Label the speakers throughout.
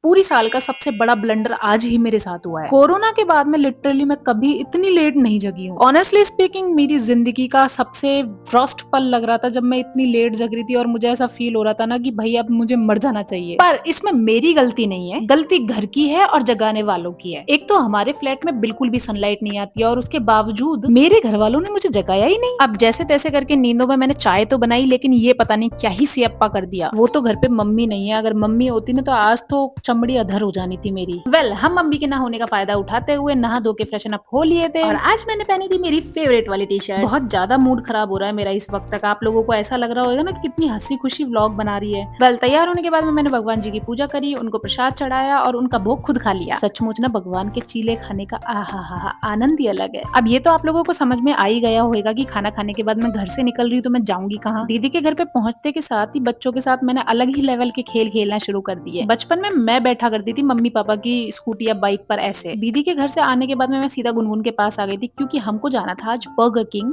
Speaker 1: पूरी साल का सबसे बड़ा ब्लंडर आज ही मेरे साथ हुआ है। कोरोना के बाद में लिटरली मैं कभी इतनी लेट नहीं जगी हूँ। ऑनेस्टली स्पीकिंग मेरी जिंदगी का सबसे वर्स्ट पल लग रहा था जब मैं इतनी लेट जग रही थी और मुझे ऐसा फील हो रहा था ना कि भाई अब मुझे मर जाना चाहिए। पर इसमें मेरी गलती नहीं है, गलती घर की है और जगाने वालों की है। एक तो हमारे फ्लैट में बिल्कुल भी सनलाइट नहीं आती है और उसके बावजूद मेरे घर वालों ने मुझे जगाया ही नहीं। अब जैसे तैसे करके नींदों में मैंने चाय तो बनाई, लेकिन ये पता नहीं क्या ही सियप्पा कर दिया। वो तो घर पे मम्मी नहीं है, अगर मम्मी होती ना तो आज तो चमड़ी अधर हो जानी थी मेरी। हम मम्मी के ना होने का फायदा उठाते हुए नहा धो के फ्रेशन अप हो लिए थे और आज मैंने पहनी थी मेरी फेवरेट वाली टी शर्ट। बहुत ज्यादा मूड खराब हो रहा है मेरा इस वक्त तक। आप लोगों को ऐसा लग रहा होगा ना कि कितनी हंसी खुशी व्लॉग बना रही है। तैयार होने के बाद में मैंने भगवान जी की पूजा करी, उनको प्रसाद चढ़ाया और उनका भोग खुद खा लिया। सचमुच ना भगवान के चीले खाने का आहा आनंद ही अलग है। अब ये तो आप लोगों को समझ में आ ही गया होगा कि खाना खाने के बाद मैं घर से निकल रही हूँ तो मैं जाऊंगी कहाँ। दीदी के घर पे पहुंचते के साथ ही बच्चों के साथ मैंने अलग ही लेवल के खेल खेलना शुरू कर दिए। बचपन में मैं बैठा करती थी मम्मी पापा की स्कूटी या बाइक पर ऐसे। दीदी के घर से आने के बाद में मैं सीधा गुनगुन के पास आ गई थी क्योंकि हमको जाना था आज बर्गर किंग।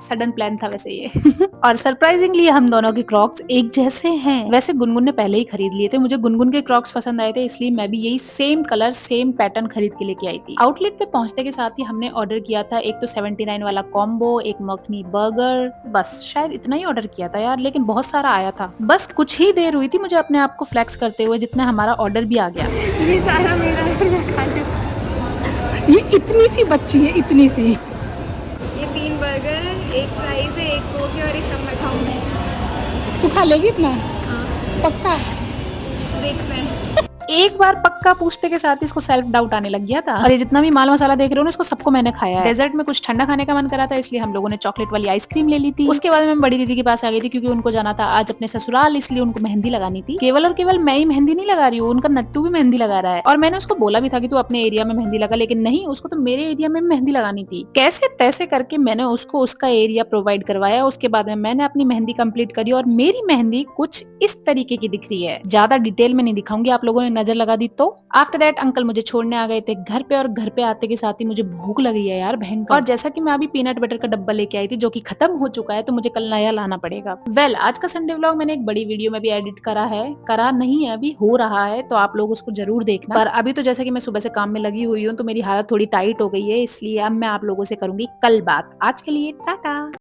Speaker 1: सडन प्लान था वैसे ये और सरप्राइजिंगली हम दोनों के क्रॉक्स एक जैसे हैं। वैसे गुनगुन ने पहले ही खरीद लिए थे, मुझे गुनगुन के क्रॉक्स पसंद आए थे, इसलिए मैं भी यही सेम कलर सेम पैटर्न खरीद के लेके आई थी। आउटलेट पे पहुंचने के साथ ही हमने ऑर्डर किया था एक तो 79 वाला कॉम्बो, एक मखनी बर्गर, बस शायद इतना ही ऑर्डर किया था यार, लेकिन बहुत सारा आया था। बस कुछ ही देर हुई थी मुझे अपने आप को फ्लेक्स करते हुए जितना हमारा ऑर्डर भी आ गया।
Speaker 2: ये सारा मेरा है, मैं खा लूं।
Speaker 3: ये इतनी सी बच्ची है, इतनी सी।
Speaker 2: ये 3 बर्गर, एक फ्राइज है, एक कोक है और ये सब मैं खाऊंगी।
Speaker 3: तू खा लेगी इतना?
Speaker 2: हाँ,
Speaker 3: पक्का?
Speaker 2: देखते हैं।
Speaker 1: एक बार पक्का पूछते के साथ ही इसको सेल्फ डाउट आने लग गया था और ये जितना भी माल मसाला देख रहे हो ना इसको सबको मैंने खाया है। डेजर्ट में कुछ ठंडा खाने का मन करा था इसलिए हम लोगों ने चॉकलेट वाली आइसक्रीम ले ली थी। उसके बाद मैं बड़ी दीदी के पास आ गई थी क्योंकि उनको जाना था आज अपने ससुराल, इसलिए उनको मेहंदी लगानी थी। केवल और केवल मैं ही मेहंदी नहीं लगा रही हूँ, उनका नट्टू भी मेहंदी लगा रहा है और मैंने उसको बोला भी था कि तू अपने एरिया में मेहंदी लगा, लेकिन नहीं, उसको तो मेरे एरिया में मेहंदी लगानी थी। कैसे तैसे करके मैंने उसको उसका एरिया प्रोवाइड करवाया। उसके बाद में मैंने अपनी मेहंदी कंप्लीट करी और मेरी मेहंदी कुछ इस तरीके की दिख रही है। ज्यादा डिटेल में नहीं दिखाऊंगी, आप लोगों ने नजर लगा दी तो। आफ्टर दैट अंकल मुझे छोड़ने आ गए थे घर पे और घर पे आते के साथ ही मुझे भूख लगी है यार भयंकर। और जैसा कि मैं अभी पीनट बटर का डब्बा लेके आई थी जो कि खत्म हो चुका है तो मुझे कल नया लाना पड़ेगा। आज का संडे व्लॉग मैंने एक बड़ी वीडियो में भी एडिट करा नहीं है, अभी हो रहा है, तो आप लोग उसको जरूर देखना। पर अभी तो जैसा कि मैं सुबह से काम में लगी हुई हूँ तो मेरी हालत थोड़ी टाइट हो गई है, इसलिए अब मैं आप लोगों से करूंगी कल बात। आज के लिए टाटा।